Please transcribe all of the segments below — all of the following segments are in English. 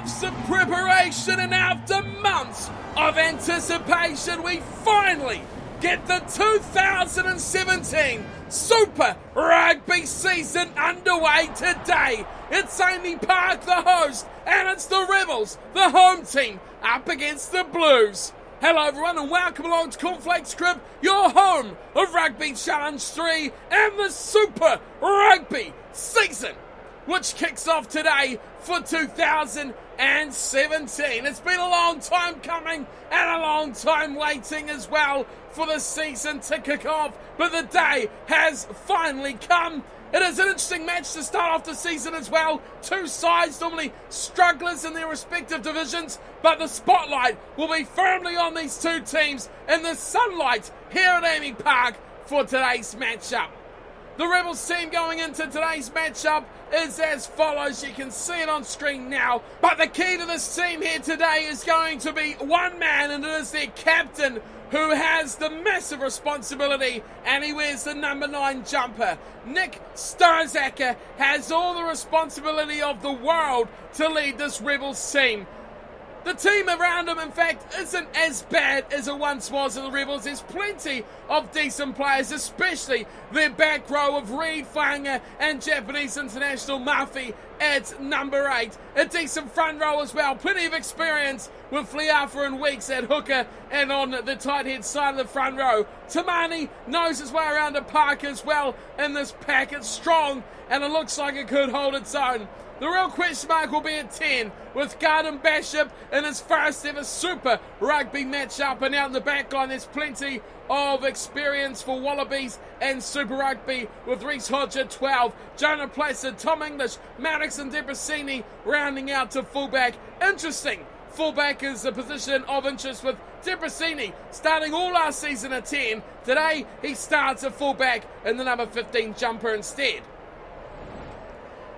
months of preparation and after months of anticipation, we finally get the 2017 Super Rugby season underway today. It's Amy Park, the host, and it's the Rebels, the home team, up against the Blues. Hello everyone and welcome along to Cornflakes Crib, your home of Rugby Challenge 3 and the Super Rugby season, which kicks off today for 2017. It's been a long time coming and a long time waiting as well for the season to kick off, but the day has finally come. It is an interesting match to start off the season as well. Two sides normally strugglers in their respective divisions, but the spotlight will be firmly on these two teams in the sunlight here at Amy Park for today's matchup. The Rebels team going into today's matchup is as follows. You can see it on screen now. But the key to this team here today is going to be one man, and it is their captain who has the massive responsibility, and he wears the number 9 jumper. Nick Starzacker has all the responsibility of the world to lead this Rebels team. The team around him, in fact, isn't as bad as it once was in the Rebels. There's plenty of decent players, especially their back row of Reid Whainga and Japanese international Mafi at number 8. A decent front row as well. Plenty of experience with Fliafa and Weeks at hooker and on the tight head side of the front row. Tamani knows his way around the park as well in this pack. It's strong and it looks like it could hold its own. The real question mark will be at 10 with Garden-Bachop in his first ever Super Rugby matchup, and out in the back line there's plenty of experience for Wallabies and Super Rugby with Reese Hodge at 12, Jonah Placid, Tom English, Maddox and Debrasini rounding out to fullback. Interesting. Fullback is a position of interest with Debrasini starting all last season at 10. Today he starts at fullback in the number 15 jumper instead.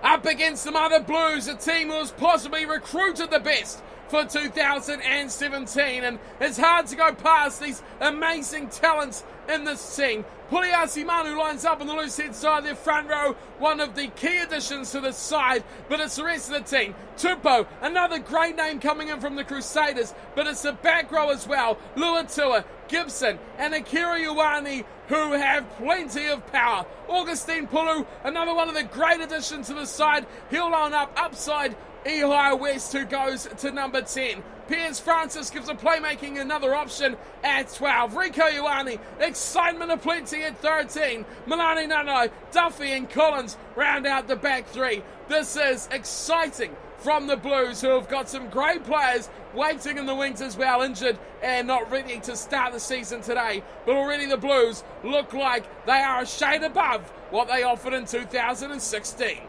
Up against some other Blues, a team who has possibly recruited the best for 2017, and it's hard to go past these amazing talents in this team. Puliasi Manu lines up on the loose head side of their front row, one of the key additions to the side, but it's the rest of the team. Tupou, another great name coming in from the Crusaders, but it's the back row as well. Luatua, Gibson and Akira Ioane, who have plenty of power. Augustine Pulu, another one of the great additions to the side. He'll line up upside Ehai West, who goes to number 10. Piers Francis gives a playmaking another option at 12. Rico Ioane, excitement aplenty at 13. Milani Nanai, Duffy and Collins round out the back three. This is exciting from the Blues, who have got some great players waiting in the wings as well, injured and not ready to start the season today. But already the Blues look like they are a shade above what they offered in 2016.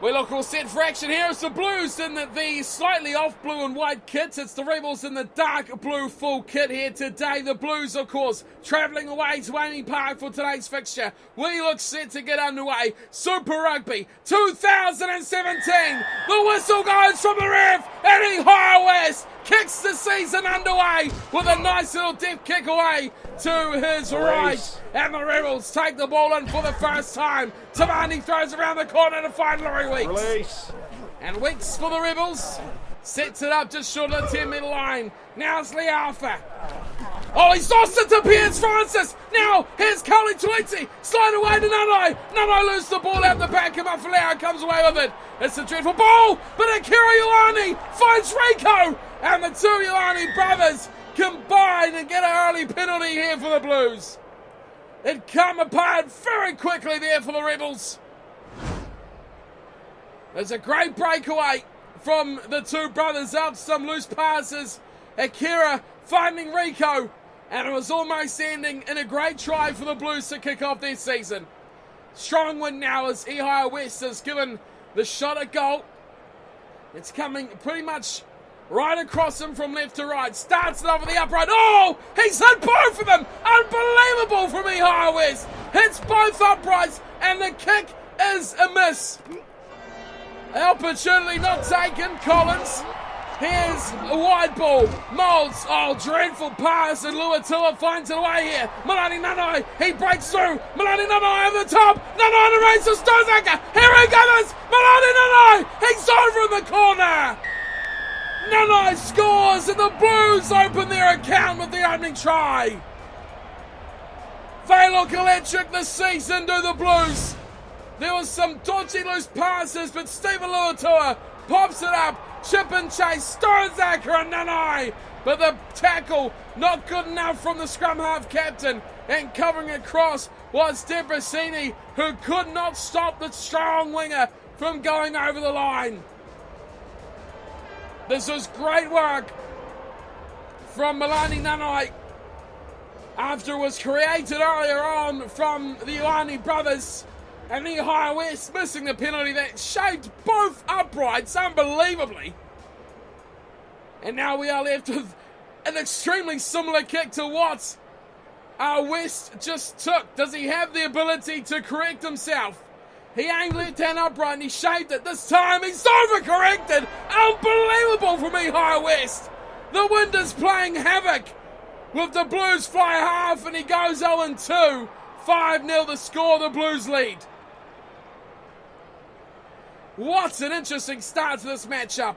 We look all set for action here. It's the Blues in the slightly off blue and white kits. It's the Rebels in the dark blue full kit here today. The Blues, of course, travelling away to Amy Park for today's fixture. We look set to get underway. Super Rugby 2017. The whistle goes from the ref, and Ehai West kicks the season underway with a nice little dip kick away to his right. And the Rebels take the ball in for the first time. Tamani throws around the corner to find Laurie Weeks. Release. And Weeks for the Rebels sets it up just short of the 10-metre line. Now it's Liafa. Oh, he's lost it to Piers Francis. Now here's Kali Tuiti. Slide away to Nanai. Nanai loses the ball out the back, and Mafaleo comes away with it. It's a dreadful ball, but Akira Ioane finds Rico. And the two Ioane brothers combine and get an early penalty here for the Blues. It come apart very quickly there for the Rebels. There's a great breakaway from the two brothers up, some loose passes. Akira finding Rico, and it was almost ending in a great try for the Blues to kick off their season. Strong win now as Ehai West has given the shot a goal. It's coming pretty much right across him from left to right. Starts it over the upright. Oh, he's hit both of them. Unbelievable from Ehai West. Hits both uprights, and the kick is a miss. Opportunity not taken. Collins Here's a wide ball. Moulds. Oh, dreadful pass. And Luatua finds a way here. Malani Nanai. He breaks through. Malani Nanai over the top. Nanai in the race to Stozaka. Here he goes. Malani Nanai. He's over in the corner. Nanai scores and the Blues open their account with the opening try. They look electric this season, do the Blues. There was some dodgy loose passes, but Stephen Luatua pops it up. Chip and chase, Stozaka and Nanai. But the tackle not good enough from the scrum half captain. And covering across was Debrasini, who could not stop the strong winger from going over the line. This was great work from Malani Nanai after it was created earlier on from the Ioane brothers. And the High West missing the penalty that shaved both uprights unbelievably. And now we are left with an extremely similar kick to what West just took. Does he have the ability to correct himself? He aimed left hand upright and he shaved it. This time he's overcorrected. Unbelievable from High West. The wind is playing havoc with the Blues fly half and he goes 0-2. 5-0 the score, the Blues lead. What an interesting start to this matchup.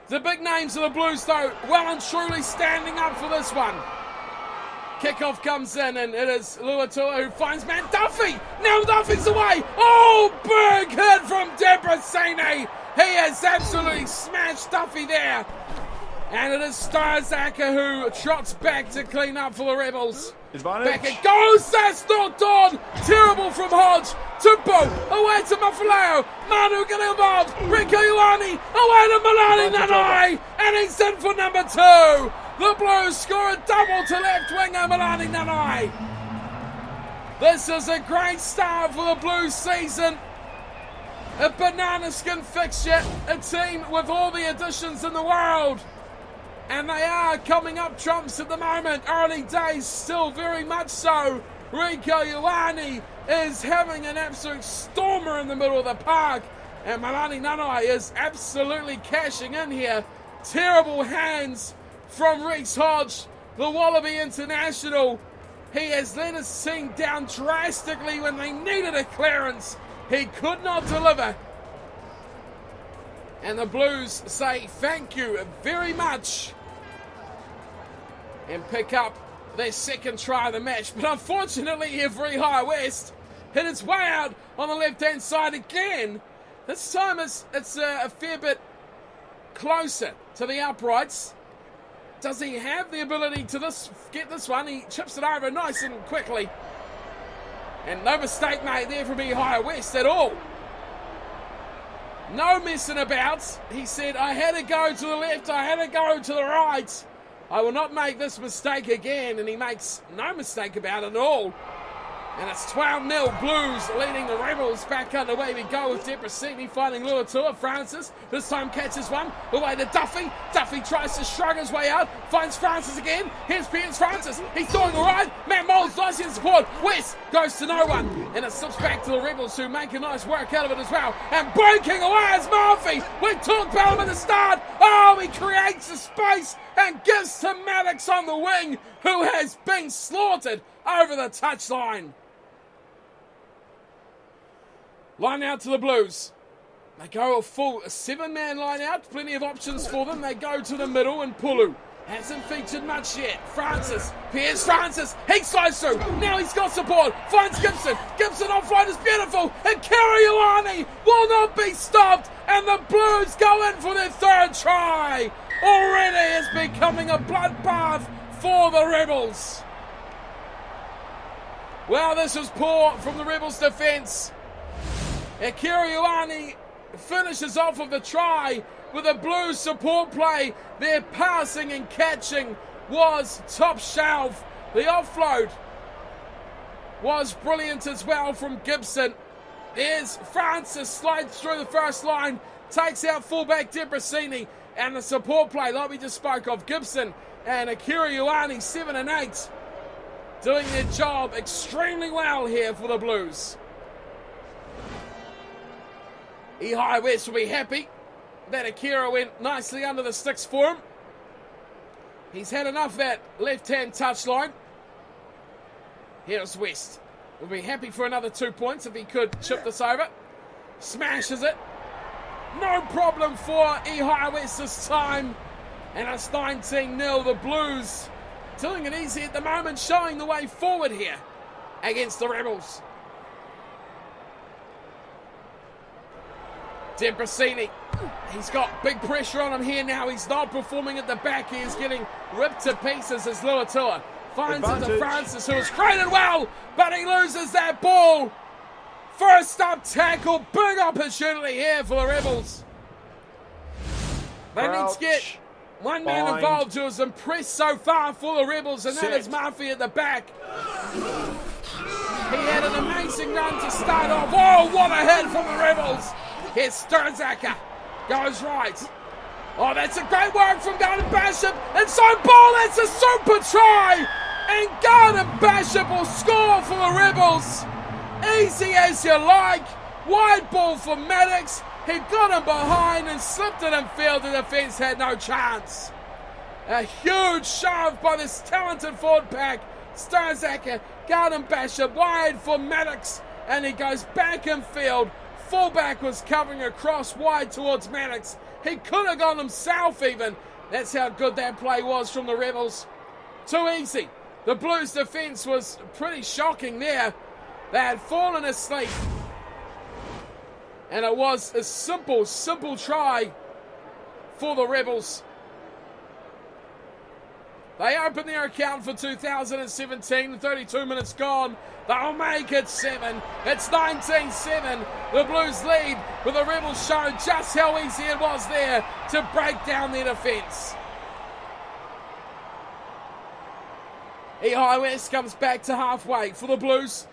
The big names of the Blues, though, well and truly standing up for this one. Kickoff comes in, and it is Luatua who finds man Duffy. Now Duffy's away. Oh, big hit from Debrasini. He has absolutely smashed Duffy there. And it is Stozaka who trots back to clean up for the Rebels. Advantage. Back it goes, that's knocked on. Terrible from Hodge. Tumbo, away to Mafaleo. Manu getting involved. Rico Ioane, away to Malani Nanai. And he's in for number 2. The Blues score a double to left winger Malani Nanai. This is a great start for the Blues season. A banana skin fixture. A team with all the additions in the world. And they are coming up trumps at the moment. Early days still very much so. Rico Ioane is having an absolute stormer in the middle of the park. And Malani Nanai is absolutely cashing in here. Terrible hands from Reece Hodge, the Wallaby international. He has let his team down drastically when they needed a clearance. He could not deliver. And the Blues say thank you very much and pick up their second try of the match. But unfortunately, every High West hit its way out on the left-hand side again. This time it's a fair bit closer to the uprights. Does he have the ability to get this one? He chips it over nice and quickly. And no mistake made there from High West at all. No messing about. He said, I had to go to the left, I had to go to the right. I will not make this mistake again. And he makes no mistake about it at all. And it's 12-0 Blues leading the Rebels. Back underway we go with Debrasini finding Luatua. Francis this time catches one. Away to Duffy. Duffy tries to shrug his way out. Finds Francis again. Here's Piers Francis. He's doing all right. Matt Moulds nice in support. West goes to no one. And it slips back to the Rebels who make a nice work out of it as well. And breaking away is Murphy. We talked about him at the start. Oh, he creates the space and gives to Maddox on the wing, who has been slaughtered over the touchline. Line out to the Blues. They go a full 7-man line out. Plenty of options for them. They go to the middle and Pulu hasn't featured much yet. Francis. Here's Francis. He slides through. Now he's got support. Finds Gibson. Gibson offload is beautiful. And Ioane will not be stopped. And the Blues go in for their third try. Already is becoming a bloodbath for the Rebels. Well, this was poor from the Rebels' defence. Ioane finishes off with the try with a Blues support play. Their passing and catching was top shelf. The offload was brilliant as well from Gibson. There's Francis, slides through the first line, takes out fullback Debrasini, and the support play like we just spoke of. Gibson and Ioane 7 and 8 doing their job extremely well here for the Blues. High West will be happy that Akira went nicely under the sticks for him. He's had enough of that left-hand touchline. Here's West. We'll be happy for another 2 points if he could chip this over. Smashes it. No problem for Ehai West this time. And it's 19-0. The Blues doing it easy at the moment, showing the way forward here against the Rebels. Debrasini, he's got big pressure on him here now. He's not performing at the back. He is getting ripped to pieces as Luatua finds it to Francis, who has created well, but he loses that ball. First up tackle, big opportunity here for the Rebels. They need to get one man involved who has impressed so far for the Rebels, and that is Murphy at the back. He had an amazing run to start off. Oh, what a hit from the Rebels. Here's Sturzaka. Goes right. Oh, that's a great work from Garden-Bachop. Inside ball, that's a super try. And Garden-Bachop will score for the Rebels. Easy as you like. Wide ball for Maddox. He got him behind and slipped it in field. The defence had no chance. A huge shove by this talented forward pack. Sturzaka, Garden-Bachop wide for Maddox. And he goes back in field. Fullback was covering across wide towards Maddox. He could have gone himself even. That's how good that play was from the Rebels. Too easy. The Blues' defence was pretty shocking there. They had fallen asleep. And it was a simple try for the Rebels. They open their account for 2017, 32 minutes gone. They'll make it 7. It's 19-7. The Blues lead, but the Rebels showed just how easy it was there to break down their defence. Ehai West comes back to halfway for the Blues.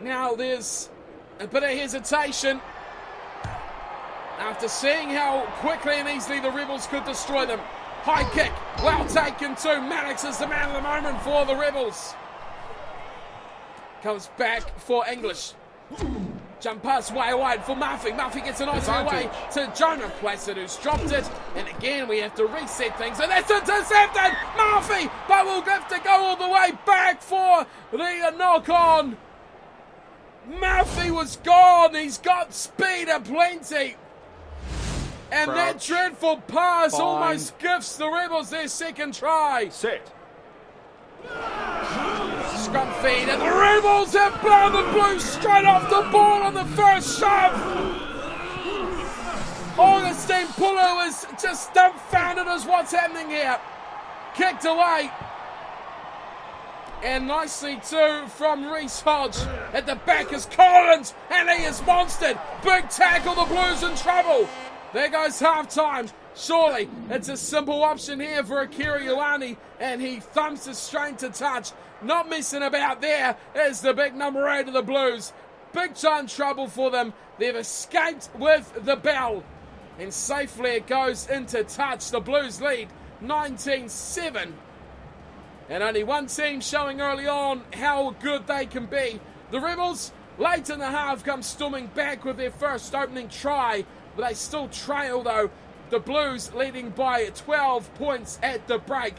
Now there's a bit of hesitation after seeing how quickly and easily the Rebels could destroy them. High kick, well taken too. Maddox is the man of the moment for the Rebels. Comes back for English. Jump pass way wide for Murphy. Murphy gets a nice away to Jonah Placid, who's dropped it. And again, we have to reset things. And that's intercepted! Murphy! But we'll have to go all the way back for the knock-on. Murphy was gone. He's got speed aplenty. And that dreadful pass almost gives the Rebels their second try. Set. Scrum feed, and the Rebels have blown the Blues straight off the ball on the first shove. Augustine Pulu is just dumbfounded as what's happening here. Kicked away. And nicely too from Reece Hodge. At the back is Collins, and he is monstered. Big tackle, the Blues in trouble. There goes half-time. Surely it's a simple option here for Akira Ioane, and he thumps it straight to touch. Not messing about there is the big number 8 of the Blues. Big time trouble for them. They've escaped with the bell, and safely it goes into touch. The Blues lead 19-7. And only one team showing early on how good they can be. The Rebels, late in the half, come storming back with their first opening try. But they still trail though. The Blues leading by 12 points at the break.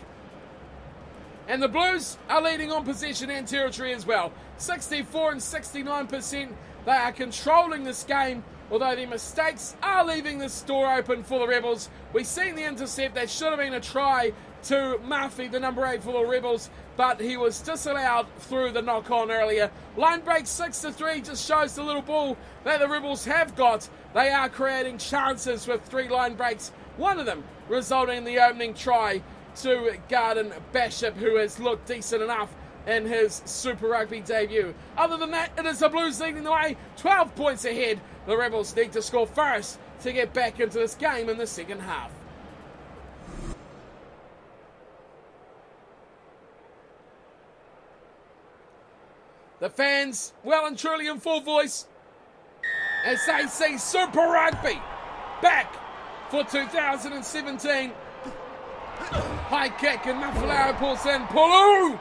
And the Blues are leading on possession and territory as well. 64 and 69%. They are controlling this game, although their mistakes are leaving this door open for the Rebels. We've seen the intercept. That should have been a try to Murphy, the number 8 for the Rebels, but he was disallowed through the knock-on earlier. Line break 6-3 just shows the little ball that the Rebels have got. They are creating chances with 3 line breaks, one of them resulting in the opening try to Garden-Bachop, who has looked decent enough in his Super Rugby debut. Other than that, it is the Blues leading the way, 12 points ahead. The Rebels need to score first to get back into this game in the second half. The fans, well and truly in full voice, as they see Super Rugby back for 2017. High kick and Mafalaro pulls in Pulu.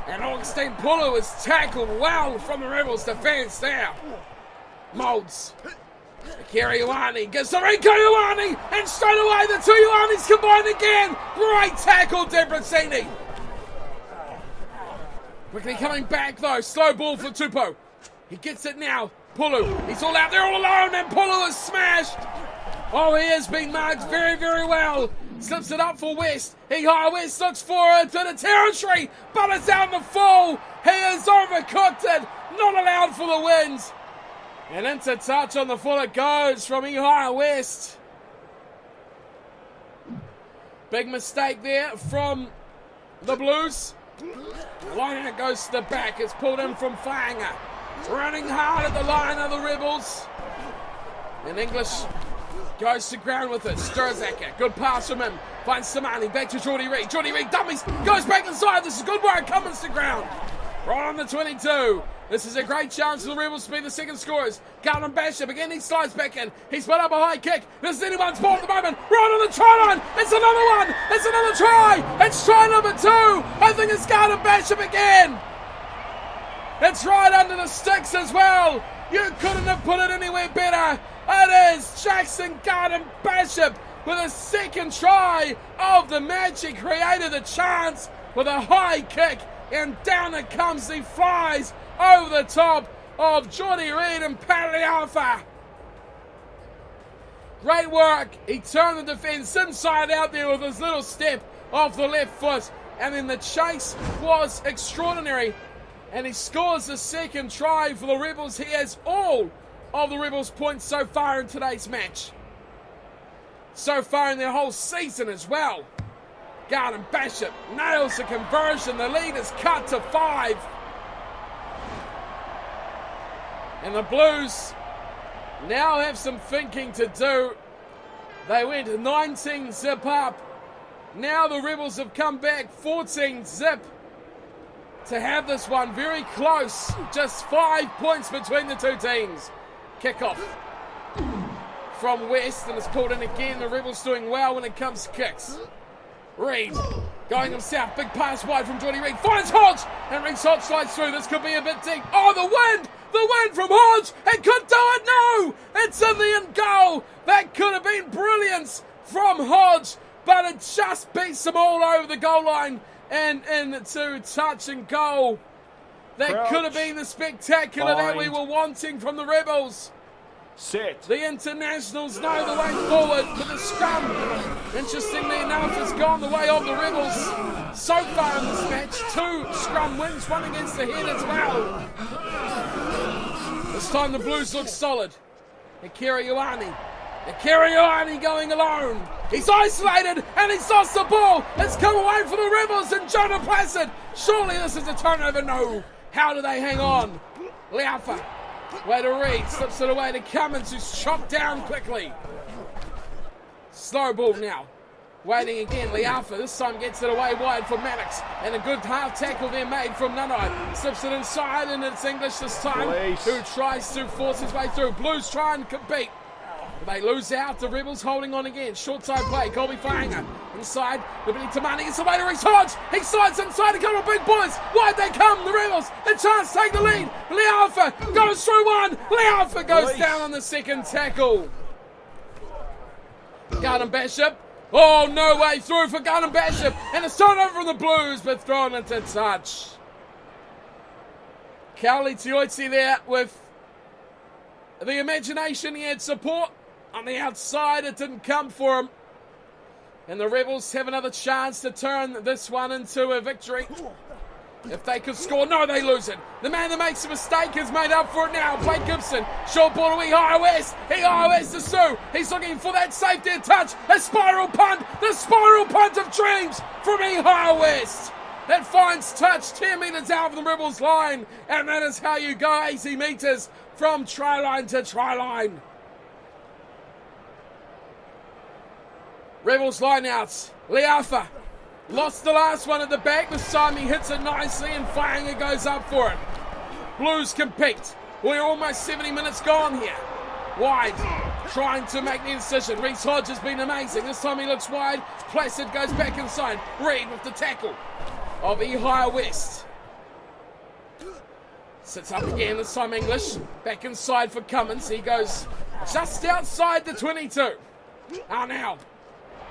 And Augustine Pulu is tackled well from the Rebels defence there. Moulds Ioane gives to Rico Ioane, and straight away the two Ioanes combine again. Great tackle, Debreceni. Quickly coming back though, slow ball for Tupou. He gets it now. Pulu, he's all out there all alone, and Pulu is smashed. Oh, he has been marked very, very well. Slips it up for West. West looks forward to the territory, but it's out in the full. He has overcooked it. Not allowed for the wins. And into touch on the full it goes from West. Big mistake there from the Blues. Line out goes to the back. It's pulled in from Whainga. Running hard at the line of the Rebels. And English goes to ground with it. Sturzaker, good pass from him. Finds Samani, back to Geordie Reid. Geordie Reid dummies, goes back inside. This is good work, Cummins to ground. Right on the 22. This is a great chance for the Rebels to be the second scorers. Garden-Bachop, again he slides back in. He's put up a high kick. This is anyone's ball at the moment. Right on the try line. It's another one. It's another try. It's try number 2. I think it's Garden-Bachop again. It's right under the sticks as well. You couldn't have put it anywhere better. It is Jackson Garden-Bachop with a second try of the match. He created a chance with a high kick, and down it comes. He flies over the top of Geordie Reid and Paliafa. Great work. He turned the defence inside out there with his little step off the left foot, and then the chase was extraordinary. And he scores the second try for the Rebels. He has all of the Rebels' points so far in today's match. So far in their whole season as well. Garden-Bachop nails the conversion. The lead is cut to 5. And the Blues now have some thinking to do. They went 19 zip up. Now the Rebels have come back 14 zip. To have this one very close, just 5 points between the two teams. Kick-off from West, and it's pulled in again. The Rebels doing well when it comes to kicks. Reid going himself, big pass wide from Geordie Reid, finds Hodge, and Reid's Hodge slides through. This could be a bit deep. Oh, the wind from Hodge, it could do it. No, it's in the end goal. That could have been brilliance from Hodge, but it just beats them all over the goal line. And into touch and goal. That could have been the spectacular that we were wanting from the Rebels. Set. The internationals know the way forward, but the scrum, interestingly enough, has gone the way of the Rebels so far in this match. 2 scrum wins, one against the head as well. This time the Blues look solid. Ioane going alone. He's isolated and he's lost the ball. It's come away for the Rebels and Jonah Placid. Surely this is a turnover. No. How do they hang on? Leafa. Way to Reid. Slips it away to Cummins, who's chopped down quickly. Slow ball now. Waiting again. Leafa this time gets it away wide for Maddox. And a good half tackle there made from Nanai. Slips it inside and it's English this time. Who tries to force his way through. Blues try and compete. They lose out. The Rebels holding on again. Short side play. Colby Whainga inside. Liberty Tamani. It's the way to reach Hodge. He slides inside. A couple of big boys. Wide they come. The Rebels. A chance to take the lead. Leafa goes through one. Leafa goes down on the second tackle. Garden-Bachop. Oh, no way through for Garden-Bachop. And it's thrown over from the Blues, but thrown into touch. Kauli Tioitsi there with the imagination. He had support. On the outside, it didn't come for him. And the Rebels have another chance to turn this one into a victory. If they could score, no, they lose it. The man that makes a mistake has made up for it now. Blake Gibson, short ball to West. West to Sue. He's looking for that safety touch. A spiral punt. The spiral punt of dreams from West. That finds touch 10 metres out of the Rebels line. And that is how you go 80 metres from try line to try line. Rebels lineouts. Leafa lost the last one at the back. This time he hits it nicely and Whainga goes up for it. Blues compete. We're almost 70 minutes gone here. Wide, trying to make the incision. Reece Hodge has been amazing. This time he looks wide. Placid goes back inside. Reid with the tackle of West. Sits up again, this time English. Back inside for Cummins. He goes just outside the 22. Now.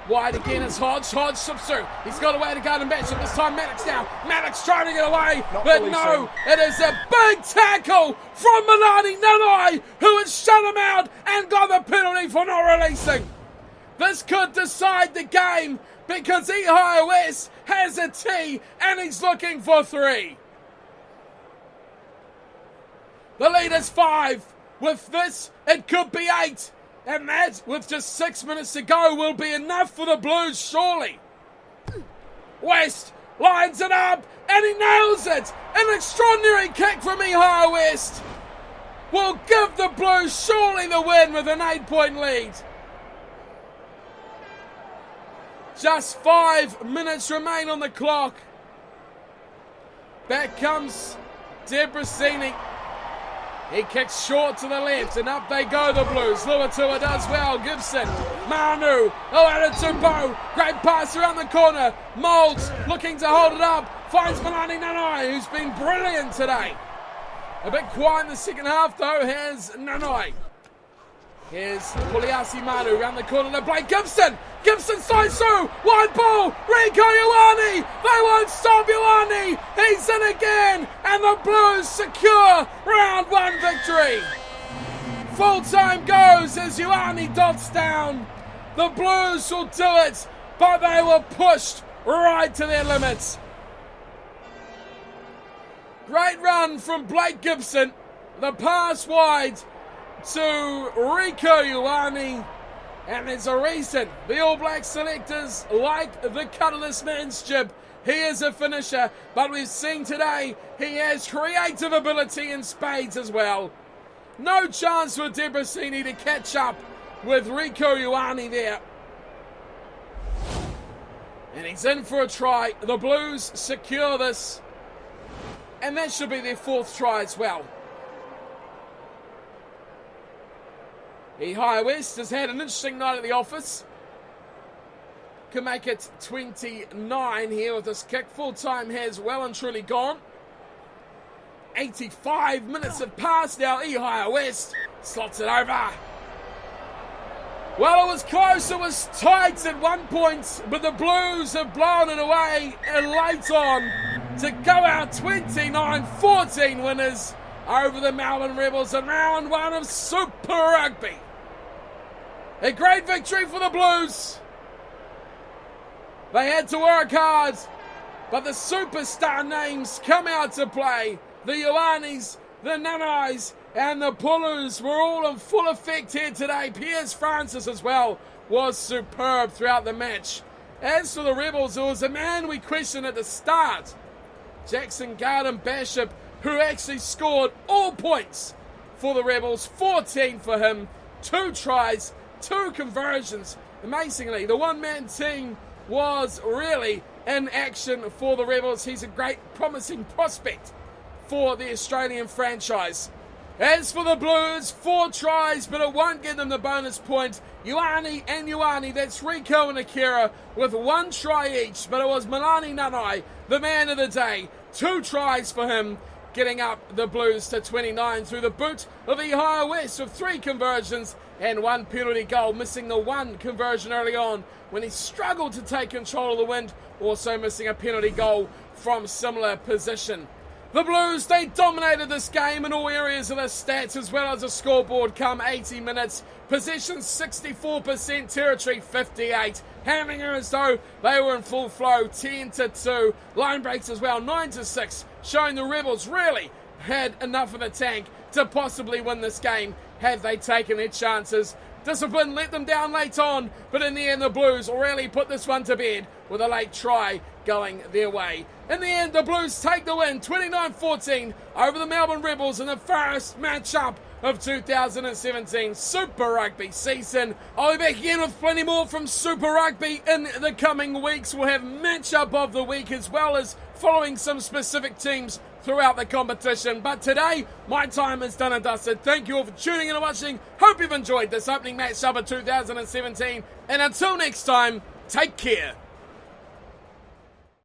Wide again is Hodge. Hodge slips through. He's got away to Garden-Bachop. This time Maddox now. Maddox trying to get away. But no, it is a big tackle from Milani Nanai, who has shut him out and got the penalty for not releasing. This could decide the game because EIOS has a T and he's looking for 3. The lead is 5. With this, it could be 8. And that, with just 6 minutes to go, will be enough for the Blues, surely. West lines it up, and he nails it. An extraordinary kick from Ihio West will give the Blues surely the win with an 8-point lead. Just 5 minutes remain on the clock. Back comes Debrasini. He kicks short to the left, and up they go, the Blues. Luatua does well. Gibson, Manu, Tupo. Great pass around the corner. Moulds looking to hold it up. Finds Milani Nanai, who's been brilliant today. A bit quiet in the second half, though, has Nanai. Here's Puliasi Manu around the corner to Blake Gibson. Gibson slides through. Wide ball. Rico Ioane. They won't stop Ioane. He's in again. And the Blues secure round 1 victory. Full time goes as Ioane dots down. The Blues will do it, but they were pushed right to their limits. Great run from Blake Gibson. The pass wide to Rico Ioane, and there's a reason the All Black selectors like the colourless man's jib. He is a finisher, but we've seen today he has creative ability in spades as well. No chance for Debrasini to catch up with Rico Ioane there. And he's in for a try. The Blues secure this, and that should be their 4th try as well. Ihio West has had an interesting night at the office. Can make it 29 here with this kick. Full time has well and truly gone. 85 minutes have passed now. Ihio West slots it over. Well, it was close. It was tight at one point, but the Blues have blown it away late on to go out 29-14 winners over the Melbourne Rebels in round 1 of Super Rugby. A great victory for the Blues. They had to work hard, but the superstar names come out to play. The Ioanes, the Nanais, and the Pulus were all in full effect here today. Piers Francis as well was superb throughout the match. As for the Rebels, it was a man we questioned at the start, Jackson Garden-Bachop, who actually scored all points for the Rebels. 14 for him, 2 tries, 2 conversions. Amazingly, the one-man team was really in action for the Rebels. He's a great, promising prospect for the Australian franchise. As for the Blues, 4 tries, but it won't give them the bonus point. Ioane, that's Rico and Akira, with 1 try each, but it was Milani Nanai, the man of the day. 2 tries for him, getting up the Blues to 29 through the boot of Ihio West with 3 conversions and 1 penalty goal, missing the 1 conversion early on when he struggled to take control of the wind, also missing a penalty goal from similar position. The Blues, they dominated this game in all areas of the stats as well as the scoreboard come 80 minutes. Possession 64%, territory 58. Handling as though they were in full flow, 10-2. Line breaks as well, 9-6, showing the Rebels really had enough in the tank to possibly win this game had they taken their chances. Discipline let them down late on, but in the end the Blues really put this one to bed with a late try going their way. In the end, the Blues take the win, 29-14 over the Melbourne Rebels in the first matchup of 2017 Super Rugby season. I'll be back again with plenty more from Super Rugby in the coming weeks. We'll have matchup of the week as well as following some specific teams throughout the competition. But today, my time is done and dusted. Thank you all for tuning in and watching. Hope you've enjoyed this opening matchup of 2017. And until next time, take care.